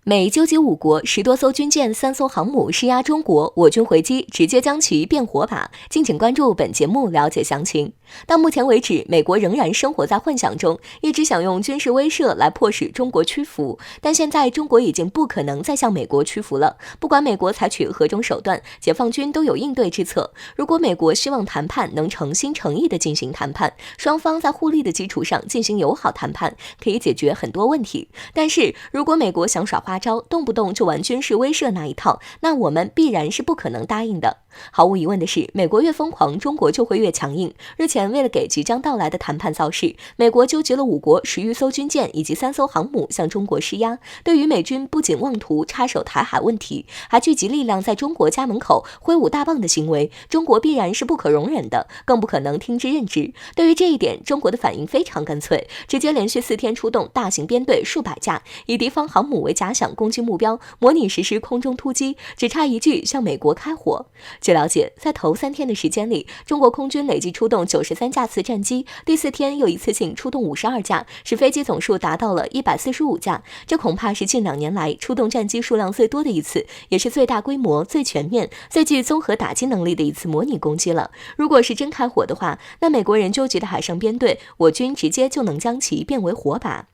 美纠集5国10多艘军舰、3艘航母施压中国，我军回击直接将其变火把。敬请关注本节目了解详情。到目前为止，美国仍然生活在幻想中，一直想用军事威慑来迫使中国屈服。但现在中国已经不可能再向美国屈服了。不管美国采取何种手段，解放军都有应对之策。如果美国希望谈判能诚心诚意地进行谈判，双方在互利的基础上进行友好谈判，可以解决很多问题。但是如果美国想耍花招，动不动就玩军事威慑那一套，那我们必然是不可能答应的。毫无疑问的是，美国越疯狂，中国就会越强硬。日前，为了给即将到来的谈判造势，美国纠集了5国10余艘军舰以及3艘航母向中国施压。对于美军不仅妄图插手台海问题，还聚集力量在中国家门口挥舞大棒的行为，中国必然是不可容忍的，更不可能听之任之。对于这一点，中国的反应非常干脆，直接连续4天出动大型编队数百架，以敌方航母为假想攻击目标，模拟实施空中突击，只差一句向美国开火。据了解，在头3天的时间里，中国空军累计出动93架次战机，第4天又一次性出动52架，使飞机总数达到了145架。这恐怕是近2年来出动战机数量最多的一次，也是最大规模、最全面、最具综合打击能力的一次模拟攻击了。如果是真开火的话，那美国人纠集的海上编队，我军直接就能将其变为火把。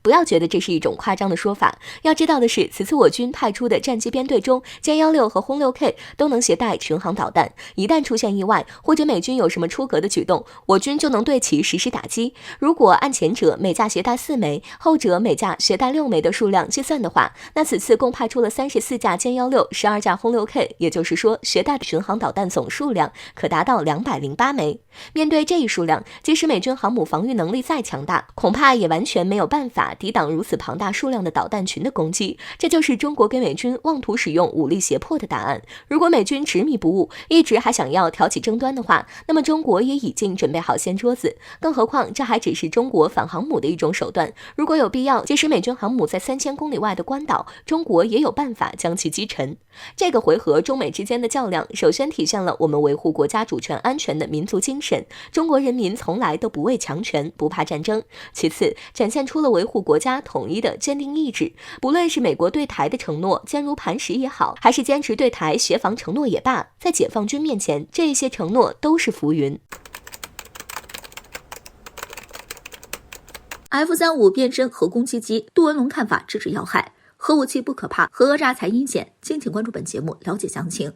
不要觉得这是一种夸张的说法，要知道的是，此次我军派出的战机编队中，歼16和轰6K 都能携带巡航导弹，一旦出现意外，或者美军有什么出格的举动，我军就能对其实施打击。如果按前者每架携带4枚，后者每架携带6枚的数量计算的话，那此次共派出了34架歼16、12架轰6K，也就是说，携带的巡航导弹总数量可达到208枚。面对这一数量，即使美军航母防御能力再强大，恐怕也完全没有办法抵挡如此庞大数量的导弹群的攻击。这就是中国给美军妄图使用武力胁迫的答案。如果美军执迷不悟，一直还想要挑起争端的话，那么中国也已经准备好掀桌子。更何况这还只是中国反航母的一种手段，如果有必要，即使美军航母在3000公里外的关岛，中国也有办法将其击沉。这个回合中美之间的较量，首先体现了我们维护国家主权安全的民族精神，中国人民从来都不畏强权，不怕战争。其次，展现出了维护国家统一的坚定意志。不论是美国对台的承诺坚如磐石也好，还是坚持对台协防承诺也罢，在解放军面前，这些承诺都是浮云。F-35变身核攻击机，杜文龙看法直指要害。核武器不可怕，核讹诈才阴险。敬请关注本节目了解详情。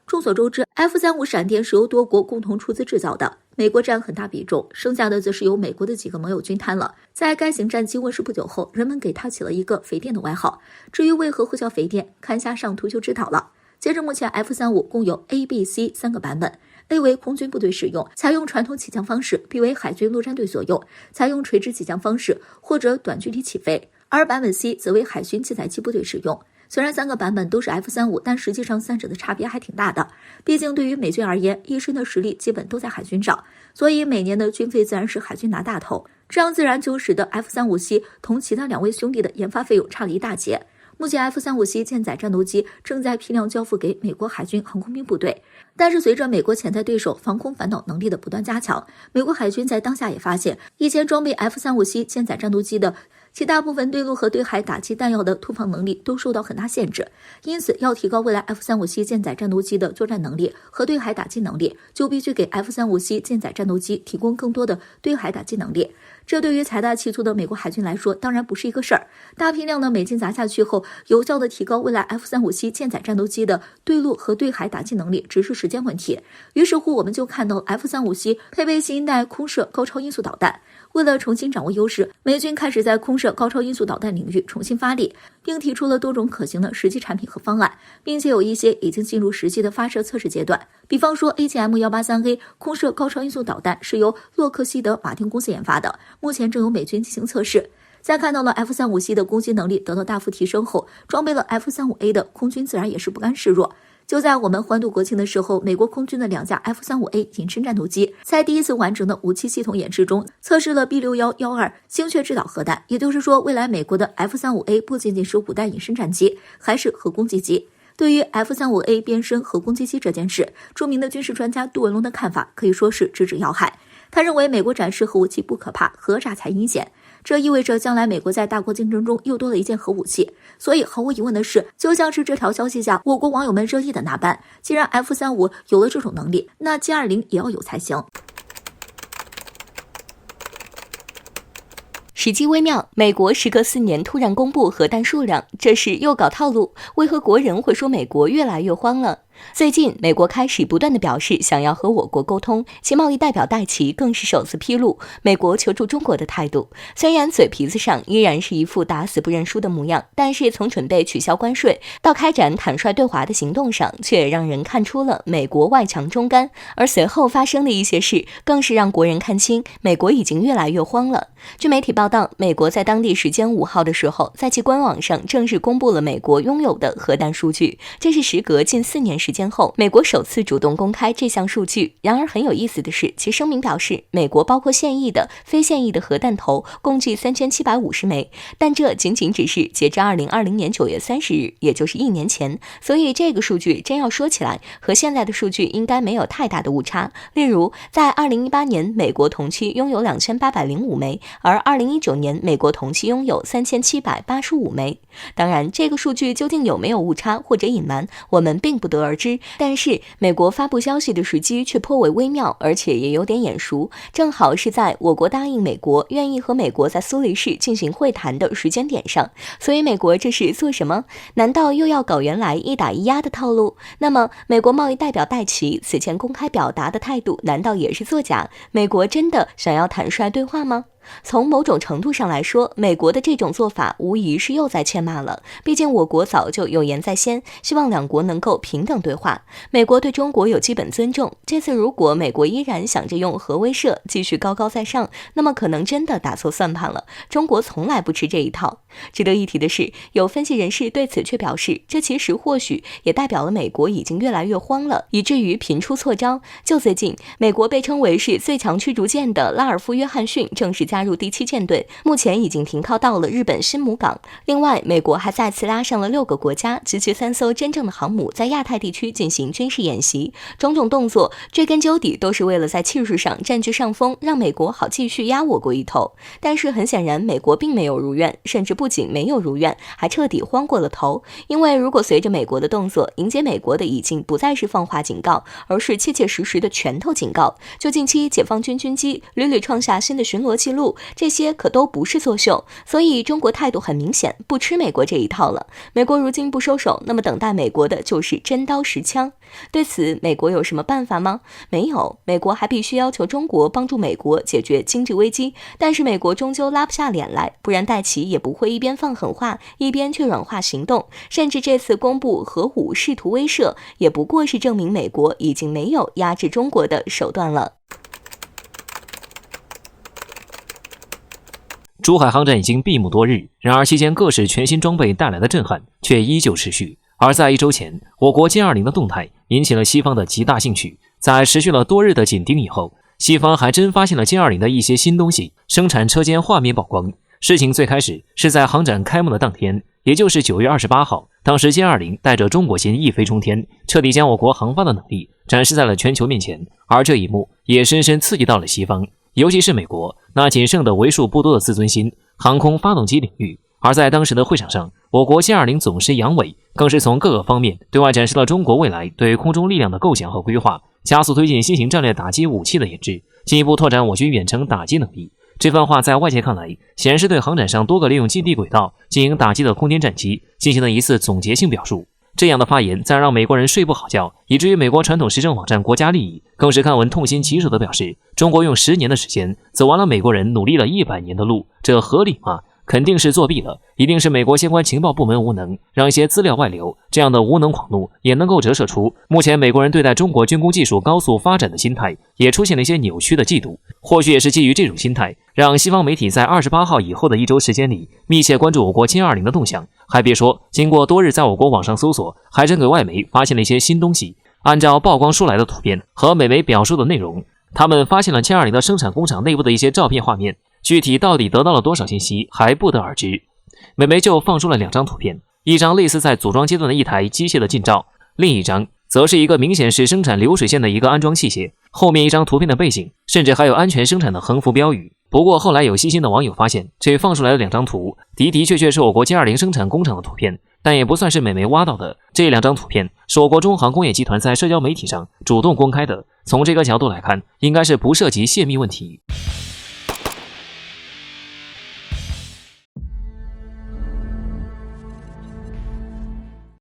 众所周知， F-35闪电是由多国共同出资制造的，美国占很大比重，剩下的则是由美国的几个盟友均摊了。在该型战机问世不久后，人们给它起了一个肥电的外号。至于为何会叫肥电，看下上图就知道了。截至目前， F-35共有 A、B、C 3个版本。A 为空军部队使用，采用传统起降方式； B 为海军陆战队所用，采用垂直起降方式或者短距离起飞；而版本 C 则为海军机载机部队使用。虽然3个版本都是 F-35，但实际上3者的差别还挺大的。毕竟对于美军而言，一身的实力基本都在海军上，所以每年的军费自然是海军拿大头，这样自然就使得 F-35C 同其他2位兄弟的研发费用差了一大截。目前 F-35C 舰载战斗机正在批量交付给美国海军航空兵部队，但是随着美国潜在对手防空反导能力的不断加强，美国海军在当下也发现，以前装备 F-35C 舰载战斗机的其大部分对陆和对海打击弹药的突防能力都受到很大限制，因此要提高未来 F-35C 舰载战斗机的作战能力和对海打击能力，就必须给 F-35C 舰载战斗机提供更多的对海打击能力。这对于财大气粗的美国海军来说，当然不是一个事儿。大批量的美金砸下去后，有效的提高未来 F-35C 舰载战斗机的对陆和对海打击能力，只是时间问题。于是乎，我们就看到 F-35C 配备新一代空射高超音速导弹。为了重新掌握优势，美军开始在空射高超音速导弹领域重新发力，并提出了多种可行的实际产品和方案，并且有一些已经进入实际的发射测试阶段。比方说 AGM-183A 空射高超音速导弹是由洛克希德马丁公司研发的，目前正由美军进行测试。在看到了 F-35C 的攻击能力得到大幅提升后，装备了 F-35A 的空军自然也是不甘示弱。就在我们欢度国庆的时候，美国空军的2架 F-35A 隐身战斗机在第一次完整的武器系统演示中测试了 B6112精确制导核弹，也就是说，未来美国的 F-35A 不仅仅是5代隐身战机，还是核攻击机。对于 F-35A 变身核攻击机这件事，著名的军事专家杜文龙的看法可以说是直指要害。他认为美国展示核武器不可怕，核讹诈才阴险。这意味着将来美国在大国竞争中又多了一件核武器。所以毫无疑问的是，就像是这条消息下我国网友们热议的那般，既然 F-35 有了这种能力，那歼-20也要有才行。时机微妙，美国时隔4年突然公布核弹数量，这是又搞套路。为何国人会说美国越来越慌了？最近，美国开始不断地表示想要和我国沟通，其贸易代表戴琪更是首次披露美国求助中国的态度。虽然嘴皮子上依然是一副打死不认输的模样，但是从准备取消关税到开展坦率对华的行动上，却让人看出了美国外强中干。而随后发生的一些事，更是让国人看清美国已经越来越慌了。据媒体报道，美国在当地时间5号的时候，在其官网上正式公布了美国拥有的核弹数据，这是时隔近4年时间后，美国首次主动公开这项数据。然而很有意思的是，其声明表示，美国包括现役的、非现役的核弹头共计3750枚，但这仅仅只是截至2020年9月30日，也就是1年前。所以这个数据真要说起来，和现在的数据应该没有太大的误差。例如，在2018年，美国同期拥有2805枚，而2019年美国同期拥有3785枚。当然，这个数据究竟有没有误差或者隐瞒，我们并不得而知。但是美国发布消息的时机却颇为微妙，而且也有点眼熟，正好是在我国答应美国愿意和美国在苏黎世进行会谈的时间点上。所以美国这是做什么？难道又要搞原来一打一压的套路？那么美国贸易代表戴琪此前公开表达的态度，难道也是作假？美国真的想要坦率对话吗？从某种程度上来说，美国的这种做法无疑是又在欠骂了。毕竟我国早就有言在先，希望两国能够平等对话。美国对中国有基本尊重，这次如果美国依然想着用核威慑继续高高在上，那么可能真的打错算盘了。中国从来不吃这一套。值得一提的是，有分析人士对此却表示，这其实或许也代表了美国已经越来越慌了，以至于频出错招。就最近，美国被称为是最强驱逐舰的拉尔夫·约翰逊正式加入第7舰队，目前已经停靠到了日本新母港。另外，美国还再次拉上了6个国家及其3艘真正的航母在亚太地区进行军事演习，种种动作追根究底都是为了在气势上占据上风，让美国好继续压我国一头。但是很显然，美国并没有如愿，甚至不仅没有如愿，还彻底慌过了头。因为如果随着美国的动作，迎接美国的已经不再是放话警告，而是切切实实的拳头警告。就近期解放军军机屡屡创下新的巡逻记录，这些可都不是作秀。所以中国态度很明显，不吃美国这一套了。美国如今不收手，那么等待美国的就是真刀实枪。对此，美国有什么办法吗？没有，美国还必须要求中国帮助美国解决经济危机。但是美国终究拉不下脸来，不然戴琪也不会一边放狠话，一边却软化行动。甚至这次公布核武试图威慑，也不过是证明美国已经没有压制中国的手段了。珠海航展已经闭幕多日，然而期间各式全新装备带来的震撼却依旧持续。而在1周前，我国歼20的动态引起了西方的极大兴趣。在持续了多日的紧盯以后，西方还真发现了歼20的一些新东西，生产车间画面曝光。事情最开始是在航展开幕的当天，也就是9月28号，当时歼20带着中国芯一飞冲天，彻底将我国航发的能力展示在了全球面前。而这一幕也深深刺激到了西方，尤其是美国那仅剩的为数不多的自尊心，航空发动机领域。而在当时的会场上，我国歼20总师杨伟更是从各个方面对外展示了中国未来对空中力量的构想和规划，加速推进新型战略打击武器的研制，进一步拓展我军远程打击能力。这番话在外界看来，显然是对航展上多个利用近地轨道进行打击的空间战机进行了一次总结性表述。这样的发言自然让美国人睡不好觉，以至于美国传统时政网站国家利益更是看闻痛心疾首地表示，中国用10年的时间走完了美国人努力了100年的路，这合理吗？肯定是作弊了，一定是美国相关情报部门无能，让一些资料外流。这样的无能狂怒也能够折射出目前美国人对待中国军工技术高速发展的心态也出现了一些扭曲的嫉妒。或许也是基于这种心态，让西方媒体在28号以后的1周时间里密切关注我国歼20的动向。还别说，经过多日在我国网上搜索，还真给外媒发现了一些新东西。按照曝光出来的图片和美媒表述的内容，他们发现了歼20的生产工厂内部的一些照片画面，具体到底得到了多少信息还不得而知。美媒就放出了2张图片，一张类似在组装阶段的一台机械的近照，另一张则是一个明显是生产流水线的一个安装器械。后面一张图片的背景甚至还有安全生产的横幅标语。不过后来有细心的网友发现，这放出来的2张图的确是我国歼20生产工厂的图片，但也不算是美媒挖到的。这2张图片是我国中航工业集团在社交媒体上主动公开的，从这个角度来看，应该是不涉及泄密问题。